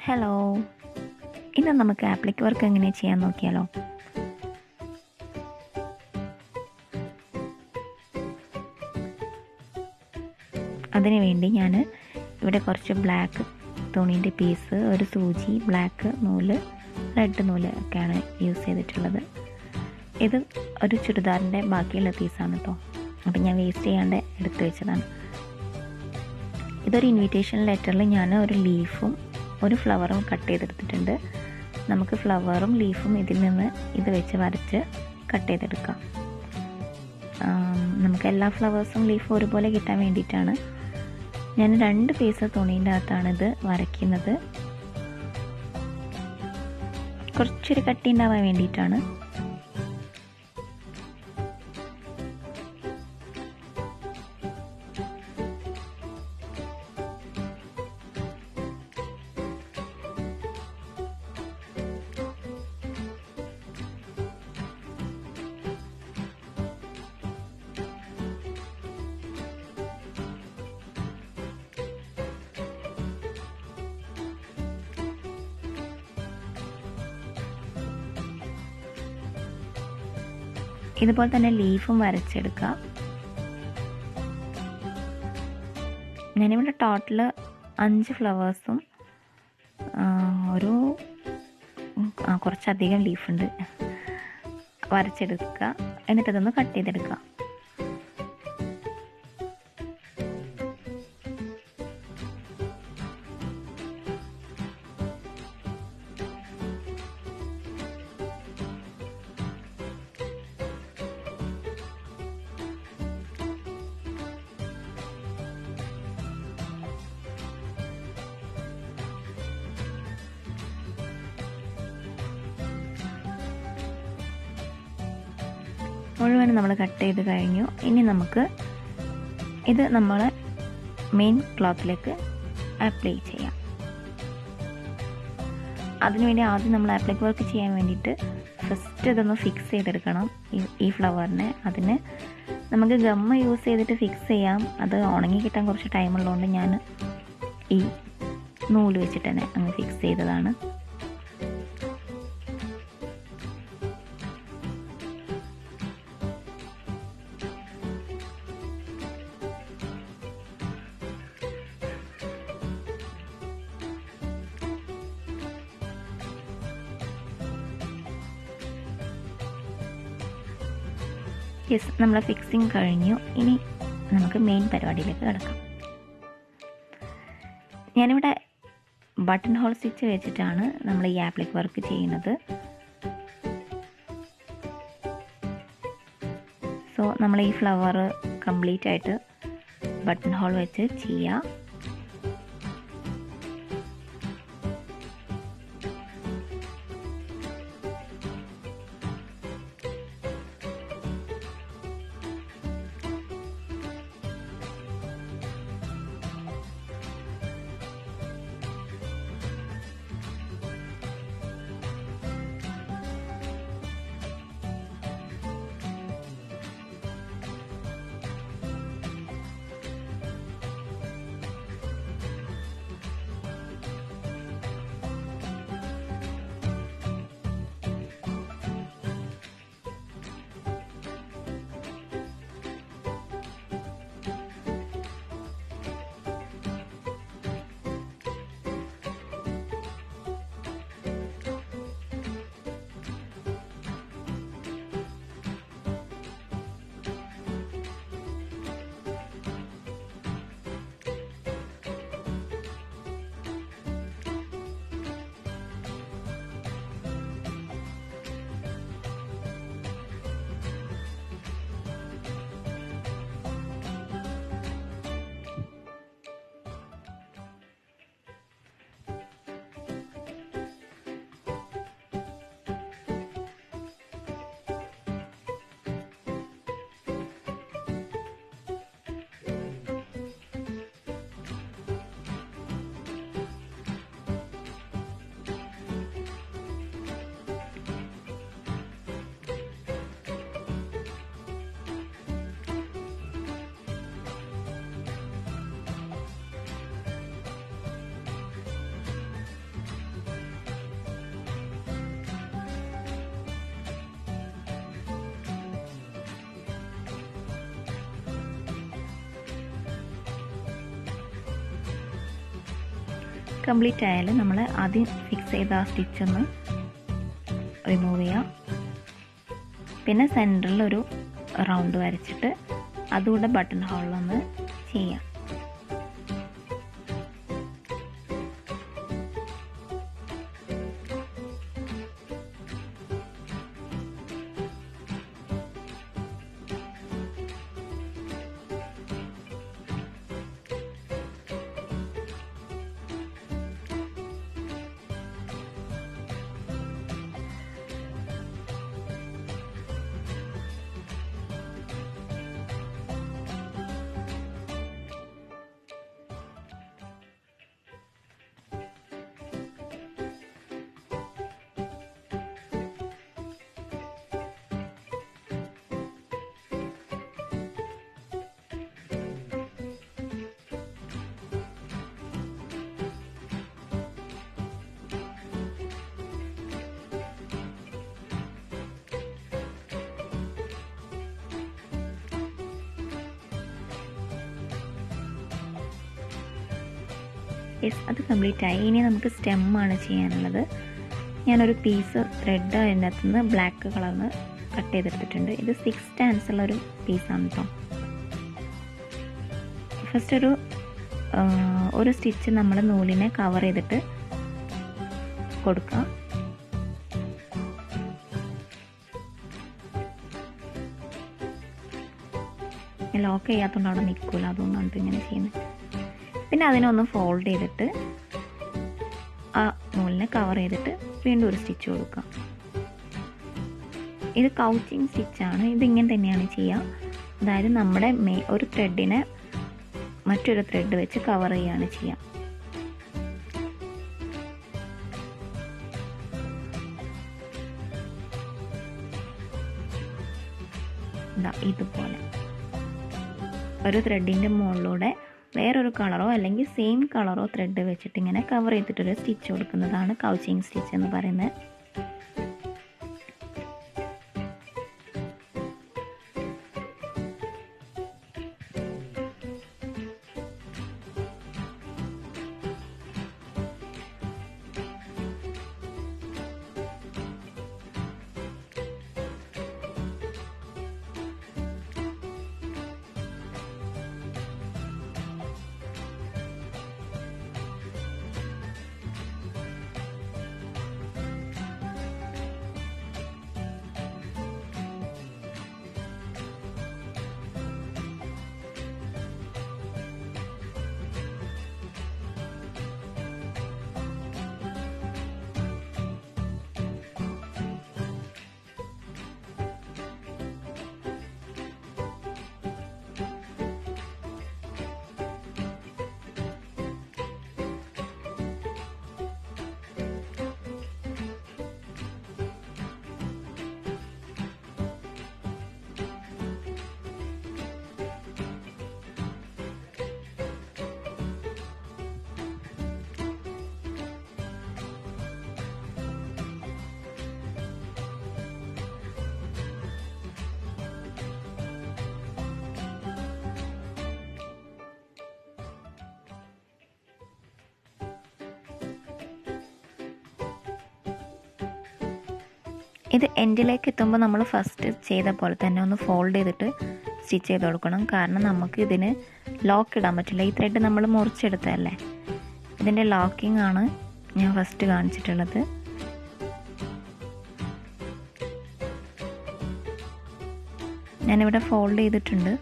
Hello, ഇന്ന് നമുക്ക് appliqué work എങ്ങനെ ചെയ്യാൻ നോക്കിയാലോ. അതിനുവേണ്ടി ഞാൻ ഇവിടെ കുറച്ച് ബ്ലാക്ക് തുണീൻ്റെ പീസ്, ഒരു സൂചി, ബ്ലാക്ക് നൂല്, റെഡ് നൂല് ഒക്കെയാണ് യൂസ് ചെയ്തിട്ടുള്ളത്. ഇത് ഒരു ചുരിദാറിൻ്റെ ബാക്കിയുള്ള പീസാണ് കേട്ടോ. അപ്പം ഞാൻ വേസ്റ്റ് ചെയ്യാണ്ട് എടുത്തു വെച്ചതാണ്. ഇതൊരു ഇൻവിറ്റേഷൻ ലെറ്ററിൽ ഞാൻ ഒരു ലീഫും ഒരു ഫ്ലവറും കട്ട് ചെയ്തെടുത്തിട്ടുണ്ട്. നമുക്ക് ഫ്ലവറും ലീഫും ഇതിൽ നിന്ന് ഇത് വെച്ച് വരച്ച് കട്ട് ചെയ്തെടുക്കാം. നമുക്ക് എല്ലാ ഫ്ലവേഴ്സും ലീഫും ഒരുപോലെ കിട്ടാൻ വേണ്ടിയിട്ടാണ് ഞാൻ 2 പീസ് തുണീൻ്റെ അകത്താണിത് വരയ്ക്കുന്നത്. കുറച്ചൊരു കട്ടി ഉണ്ടാവാൻ വേണ്ടിയിട്ടാണ്. ഇതുപോലെ തന്നെ ലീഫും വരച്ചെടുക്കാം. ഞാനിവിടെ ടോട്ടൽ 5 ഫ്ലവേഴ്സും കുറച്ചധികം ലീഫുണ്ട് വരച്ചെടുക്കുക. എന്നിട്ടതൊന്ന് കട്ട് ചെയ്തെടുക്കുക. മുഴുവനും നമ്മൾ കട്ട് ചെയ്ത് കഴിഞ്ഞു. ഇനി നമുക്ക് ഇത് നമ്മൾ മെയിൻ ക്ലോത്തിലേക്ക് അപ്ലൈ ചെയ്യാം. അതിനുവേണ്ടി ആദ്യം നമ്മൾ ആപ്ലിക് വർക്ക് ചെയ്യാൻ വേണ്ടിയിട്ട് ഫസ്റ്റ് ഇതൊന്ന് ഫിക്സ് ചെയ്തെടുക്കണം ഈ ഫ്ലവറിനെ. അതിന് നമുക്ക് ഗമ്മ് യൂസ് ചെയ്തിട്ട് ഫിക്സ് ചെയ്യാം. അത് ഉണങ്ങി കിട്ടാൻ കുറച്ച് ടൈം ഉള്ളതുകൊണ്ട് ഞാൻ ഈ നൂല് വെച്ചിട്ട് തന്നെ അങ്ങ് ഫിക്സ് ചെയ്തതാണ്. യെസ്, നമ്മളെ ഫിക്സിങ് കഴിഞ്ഞു. ഇനി നമുക്ക് മെയിൻ പരിപാടിയിലേക്ക് കിടക്കാം. ഞാനിവിടെ ബട്ടൺ ഹോൾ സ്റ്റിച്ച് വെച്ചിട്ടാണ് നമ്മൾ ഈ ആപ്ലിക് വർക്ക് ചെയ്യുന്നത്. സോ നമ്മൾ ഈ ഫ്ലവർ കംപ്ലീറ്റ് ആയിട്ട് ബട്ടൺ ഹോൾ വെച്ച് ചെയ്യാം. കംപ്ലീറ്റ് ആയാൽ നമ്മൾ ആദ്യം ഫിക്സ് ചെയ്ത ആ സ്റ്റിച്ച് ഒന്ന് റിമൂവ് ചെയ്യാം. പിന്നെ സെൻറ്ററിൽ ഒരു റൗണ്ട് വരച്ചിട്ട് അതുകൂടെ ബട്ടൺ ഹോളിലൊന്ന് ചെയ്യാം. യെസ്, അത് കംപ്ലീറ്റ് ആയി. ഇനി നമുക്ക് സ്റ്റെമ്മാണ് ചെയ്യാനുള്ളത്. ഞാനൊരു പീസ് ത്രെഡ് അതിനകത്ത് നിന്ന് ബ്ലാക്ക് കളറിന് കട്ട് ചെയ്തെടുത്തിട്ടുണ്ട്. ഇത് 6 strands ഉള്ളൊരു പീസാണ് കേട്ടോ. ഫസ്റ്റ് ഒരു സ്റ്റിച്ച് നമ്മൾ നൂലിനെ കവർ ചെയ്തിട്ട് കൊടുക്കുക. ലോക്ക് ചെയ്യാത്തതുകൊണ്ട് അവിടെ നിൽക്കില്ല, അതുകൊണ്ടാണ് ഇങ്ങനെ ചെയ്യുന്നത്. പിന്നെ അതിനൊന്ന് ഫോൾഡ് ചെയ്തിട്ട് ആ നൂലിനെ കവർ ചെയ്തിട്ട് വീണ്ടും ഒരു സ്റ്റിച്ച് കൊടുക്കാം. ഇത് കൗച്ചിങ് സ്റ്റിച്ചാണ്. ഇതിങ്ങനെ തന്നെയാണ് ചെയ്യുക. അതായത് നമ്മുടെ ഒരു ത്രെഡിനെ മറ്റൊരു ത്രെഡ് വെച്ച് കവർ ചെയ്യുകയാണ് ചെയ്യുക. ഇതുപോലെ ഒരു ത്രെഡിൻ്റെ മുകളിലൂടെ വേറൊരു കളറോ അല്ലെങ്കിൽ സെയിം കളറോ ത്രെഡ് വെച്ചിട്ട് ഇങ്ങനെ കവർ ചെയ്തിട്ടൊരു സ്റ്റിച്ച് കൊടുക്കുന്നതാണ് കൗച്ചിങ് സ്റ്റിച്ച് എന്ന് പറയുന്നത്. ഇത് എൻഡിലേക്ക് എത്തുമ്പോൾ നമ്മൾ ഫസ്റ്റ് ചെയ്ത പോലെ തന്നെ ഒന്ന് ഫോൾഡ് ചെയ്തിട്ട് സ്റ്റിച്ച് ചെയ്ത് കൊടുക്കണം. കാരണം നമുക്ക് ഇതിന് ലോക്ക് ഇടാൻ പറ്റില്ല. ഈ ത്രെഡ് നമ്മൾ മുറിച്ചെടുത്തതല്ലേ. ഇതിൻ്റെ ലോക്കിംഗ് ആണ് ഞാൻ ഫസ്റ്റ് കാണിച്ചിട്ടുള്ളത്. ഞാനിവിടെ ഫോൾഡ് ചെയ്തിട്ടുണ്ട്.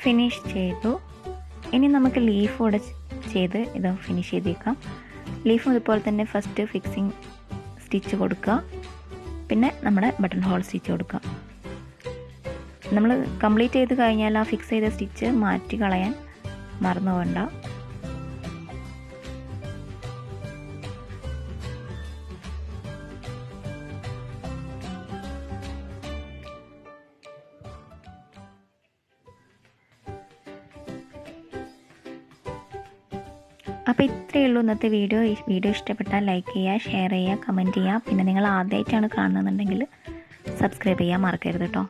ഫിനിഷ് ചെയ്തു. ഇനി നമുക്ക് ലീഫ് കൂടെ ചെയ്ത് ഇത് ഫിനിഷ് ചെയ്തേക്കാം. ലീഫും ഇതുപോലെ തന്നെ ഫസ്റ്റ് ഫിക്സിങ് സ്റ്റിച്ച് കൊടുക്കുക, പിന്നെ നമ്മുടെ ബട്ടൺ ഹോൾ സ്റ്റിച്ച് കൊടുക്കുക. നമ്മൾ കംപ്ലീറ്റ് ചെയ്ത് കഴിഞ്ഞാൽ ആ ഫിക്സ് ചെയ്ത സ്റ്റിച്ച് മാറ്റി കളയാൻ മറന്നു പോകണ്ട. അപ്പോൾ ഇത്രയേ ഉള്ളൂ ഇന്നത്തെ വീഡിയോ. ഈ വീഡിയോ ഇഷ്ടപ്പെട്ടാൽ ലൈക്ക് ചെയ്യുക, ഷെയർ ചെയ്യുക, കമൻറ്റ് ചെയ്യുക. പിന്നെ നിങ്ങൾ ആദ്യമായിട്ടാണ് കാണുന്നതെന്നുണ്ടെങ്കിൽ സബ്സ്ക്രൈബ് ചെയ്യാൻ മറക്കരുത് കേട്ടോ.